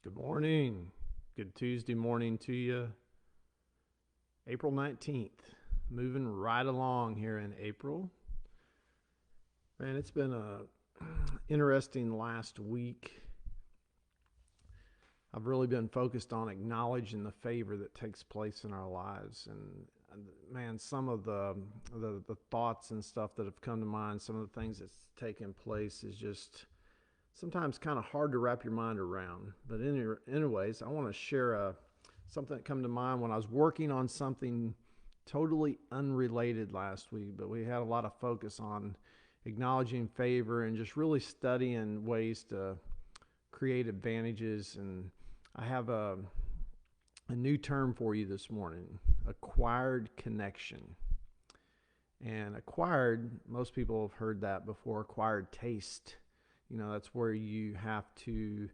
Good morning. Good Tuesday morning to you. April 19th. Moving right along here in April. Man, it's been a interesting last week. I've really been focused on acknowledging the favor that takes place in our lives, and man, some of the thoughts and stuff that have come to mind, some of the things that's taken place is just sometimes kind of hard to wrap your mind around. But anyways, I want to share something that come to mind when I was working on something totally unrelated last week, but we had a lot of focus on acknowledging favor and just really studying ways to create advantages. And I have a new term for you this morning: acquired connection. And acquired, most people have heard that before, acquired taste. That's where you have to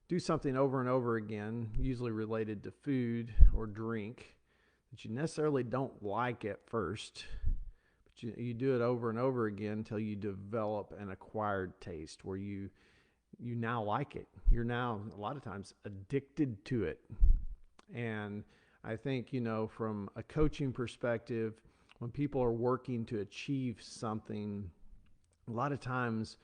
do something over and over again, usually related to food or drink, that you necessarily don't like at first, but you do it over and over again until you develop an acquired taste where you now like it. You're now a lot of times addicted to it. And I think, from a coaching perspective, when people are working to achieve something, a lot of times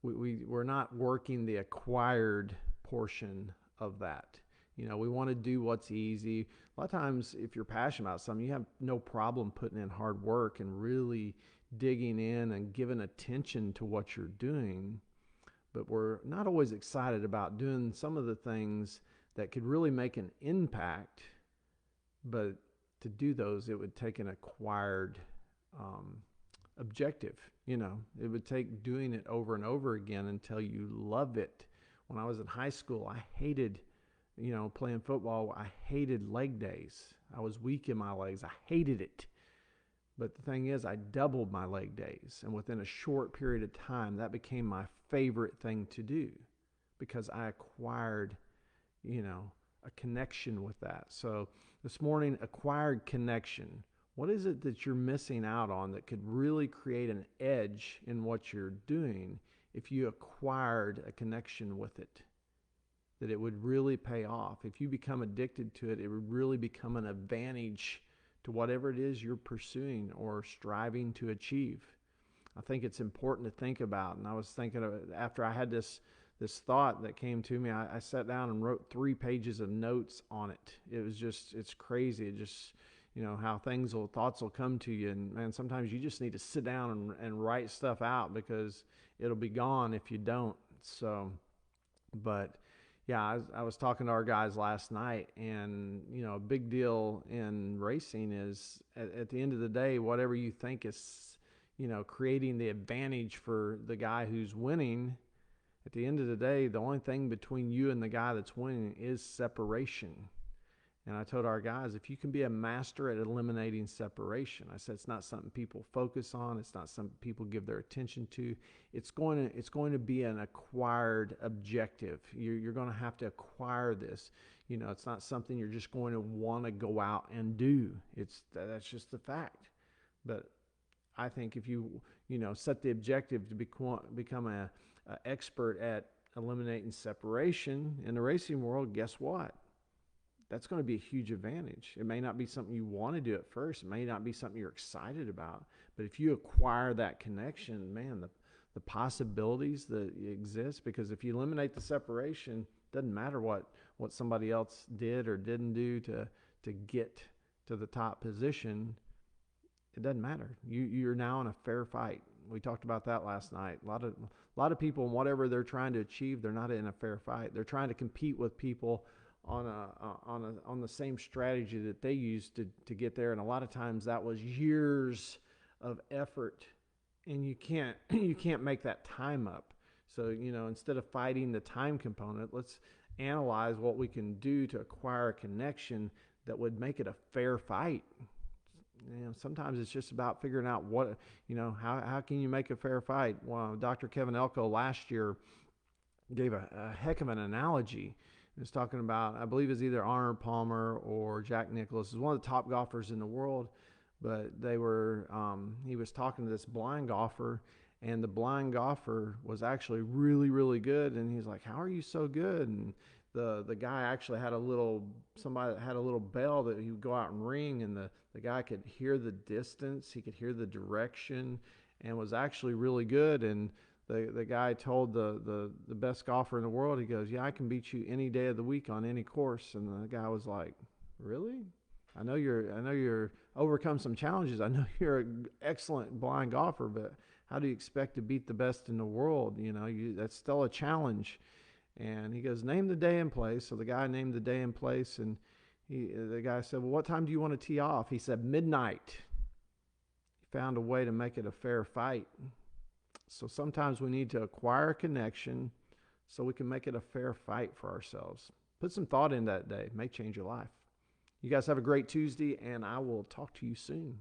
we're not working the acquired portion of that. We want to do what's easy. A lot of times, if you're passionate about something, you have no problem putting in hard work and really digging in and giving attention to what you're doing. But we're not always excited about doing some of the things that could really make an impact. But to do those, it would take an acquired objective. It would take doing it over and over again until you love it. When I was in high school, I hated, playing football. I hated leg days. I was weak in my legs. I hated it. But the thing is, I doubled my leg days. And within a short period of time, that became my favorite thing to do because I acquired, a connection with that. So this morning, acquired connection. What is it that you're missing out on that could really create an edge in what you're doing if you acquired a connection with it? That it would really pay off. If you become addicted to it, it would really become an advantage to whatever it is you're pursuing or striving to achieve. I think it's important to think about. And I was thinking of it after I had this thought that came to me. I sat down and wrote 3 pages of notes on it. It's crazy. It just, how thoughts will come to you. And man, sometimes you just need to sit down and write stuff out because it'll be gone if you don't. So, but yeah, I was talking to our guys last night, and a big deal in racing is at the end of the day, whatever you think is, creating the advantage for the guy who's winning. At the end of the day, the only thing between you and the guy that's winning is separation. And I told our guys, if you can be a master at eliminating separation, I said it's not something people focus on. It's not something people give their attention to. It's going to be an acquired objective. You're going to have to acquire this. It's not something you're just going to want to go out and do. That's just the fact. But I think if you set the objective to become a expert at eliminating separation in the racing world, guess what? That's going to be a huge advantage. It may not be something you want to do at first. It may not be something you're excited about. But if you acquire that connection, man, the possibilities that exist, because if you eliminate the separation, it doesn't matter what somebody else did or didn't do to get to the top position. It doesn't matter. You're now in a fair fight. We talked about that last night. A lot of people, whatever they're trying to achieve, they're not in a fair fight. They're trying to compete with people on the same strategy that they used to get there, and a lot of times that was years of effort, and you can't make that time up. So instead of fighting the time component, let's analyze what we can do to acquire a connection that would make it a fair fight. Sometimes it's just about figuring out how can you make a fair fight. Well, Dr. Kevin Elko last year gave a heck of an analogy. He was talking about, I believe it's either Arnold Palmer or Jack Nicklaus. He's one of the top golfers in the world, but he was talking to this blind golfer, and the blind golfer was actually really, really good. And he's like, how are you so good? And The guy actually had a little somebody that had a little bell that he would go out and ring, and the guy could hear the distance, he could hear the direction, and was actually really good. And the guy told the best golfer in the world, he goes, "Yeah, I can beat you any day of the week on any course." And the guy was like, "Really? I know you're overcome some challenges. I know you're an excellent blind golfer, but how do you expect to beat the best in the world? That's still a challenge." And he goes, "Name the day and place." So the guy named the day and place, and the guy said, "Well, what time do you want to tee off?" He said, "Midnight." He found a way to make it a fair fight. So sometimes we need to acquire a connection so we can make it a fair fight for ourselves. Put some thought in that day. It may change your life. You guys have a great Tuesday, and I will talk to you soon.